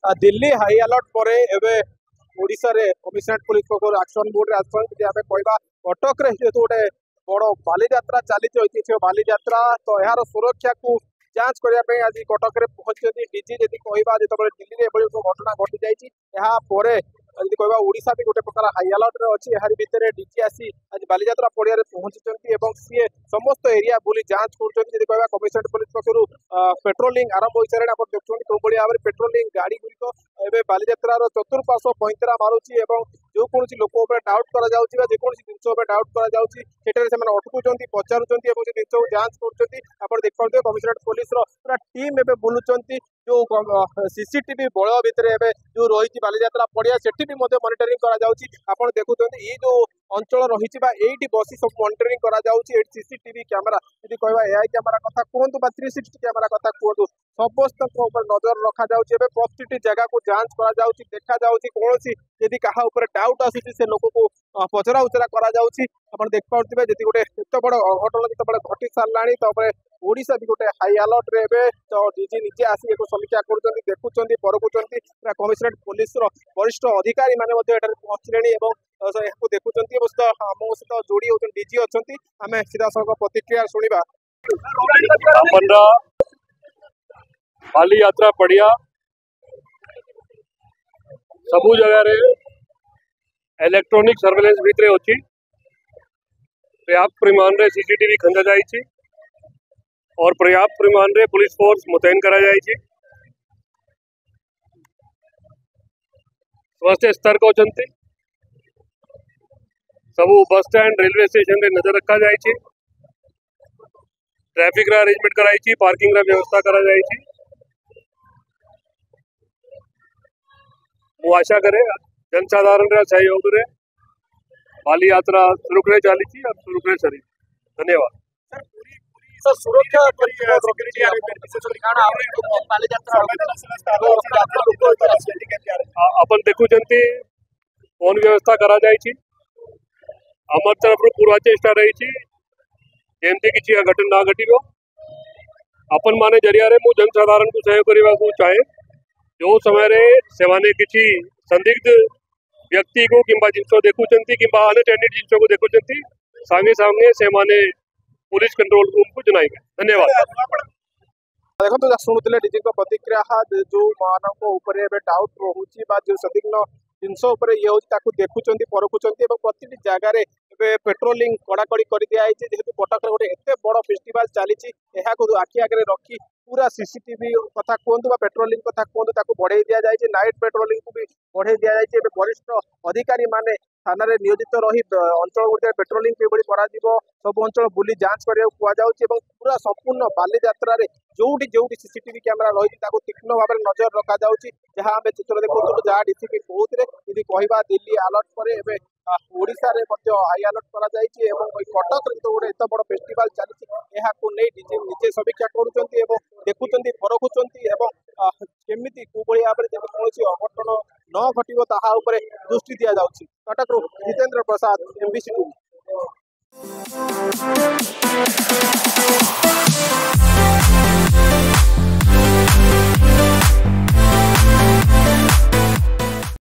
Delhi high alert पर एवं ओडिशा रे कमिशनरेट पुलिस पक्ष एक्शन मोड रे आसपा कहवा कटक रे जेहेतु गोटे बड़ बालीजात्रा चली ऐतिह्य बालीजात्रा तो यार सुरक्षा को जांच करने आज कटक रे पहुंची डीजी जदि कहवा जो दिल्ली में एभली घटना घटी जाइए यदि कहवा ओडिशा भी गोटे प्रकार हाई अलर्ट रे अच्छी यार भितर डीजी आसी आज बालीजात्रा पड़िया पहुंची सी समस्त एरिया बुली जांच कर कहवा कमिशनरेट पुलिस पक्ष पेट्रोलिंग आरंभ हो सारे आप देखुं कौ भाव में पेट्रोलिंग गाड़ी गुड़िक एवं बालीजात्रार चतुर्पार्श्व पैंतरा मारुची जो कौन लोक डाउट कर जिन डाउट कर अटकुंट पचारुंट जिन जांच कर देखते कमिशनरेट पुलिस पूरा टीम एवं बुलूं जो सीसीटीवी बल भितर जो रही बालीजात्रा पड़िया से मॉनिटरिंग कर देखुं ये जो अंचल रही बसी सब मॉनिटरिंग कर सीसीटीवी कैमेरा यदि कहवा एआई कैमेरा कथा कहतु 360 कैमेरा कथा कहतु समस्त नजर रखा प्रति जगह को जांच कर देखा कौन यदि क्या डाउट आसूसी से लोक को पचरा उचरा कर देख पारे जी गोटे एत बड़ अघटन जो घटी सारा ओडिशा भी गोटे हाई अलर्ट रे तो डीजी निजे आसी एक समीक्षा कर देखुं परखुं कमिशनरेट पुलिस वरिष्ठ अधिकारी मैंने पहुंचले देखुं आम सहित जोड़ी होती डीजी अच्छा आम सीधा सड़क प्रतिक्रिया शुणा बाली यात्रा पड़िया सबू जगह रे इलेक्ट्रॉनिक सर्वेलेंस भितर अच्छी पर्याप्त परिमाण रे सीसीटीवी खंजा जाइए और पर्याप्त परिमाण रे पुलिस फोर्स मुतयन करा जाइए समस्त स्तर को सबू बस स्टैंड रेलवे स्टेशन रे नजर रखा जाइए ट्रैफिक रा अरेंजमेंट कराई पार्किंग रा व्यवस्था करा जाइए वो आशा करे जनसाधारण रा सहयोग रे बाली यात्रा सुरुखुरे चली और सुरुखुरे चली। धन्यवाद। सुरक्षा अपन देखुं फोन व्यवस्था करा जाइए आमर तरफ पूर्वा चेष्टा रही जमती किसी घटना ना घटी अपन माने जरिया मु जनसाधारण को सहयोग करने को चाहे जो समय से किसी संदिग्ध व्यक्ति को किंबा जिनसो देखुं कि अनअटेंडेड जिनसो को देखुं सांगे सांगे से पुलिस कंट्रोल रूम को जनाई। धन्यवाद। देखो शुणुते डीजी प्रतिक्रिया जो मान डाउट रोचे जो संदिग्ध जिनस ये हूँ देखुं परखुं प्रति जगार पेट्रोलिंग कड़ाकड़ी कर दिखाई जेहेतु कटक गोटे एत बड़ फेस्टिवल चली आखि आगे रखी पूरा सीसीटीवी कथा कहतु पेट्रोलिंग कथा कहतु बढ़े दि जाए नाइट पेट्रोलिंग को भी बढ़े दि जाए वरिष्ठ अधिकारी माने थाना नियोजित रही अंचल गुड़िया पेट्रोलिंग किभली सब अंचल बुली जांच करा पूरा संपूर्ण बालीजात्रा जोटी जोटी सीसीटीवी कैमेरा रही तीक्ष्ण भाव में नजर रखा जहाँ आम चित्र देखो जहाँ डीसीपी कहते यदि कहवा दिल्ली अलर्ट पर ओडिशा रे हाई अलर्ट करा कटक जो गोटे एत बड़ फेस्टिवल चली डीजी निजे समीक्षा कर देखुं परखुं केमी कौ भाव में कौन अघटन न घटो ताहा दृष्टि दि जाऊँगी। Cuttack Jitendra Prasad MBC TV.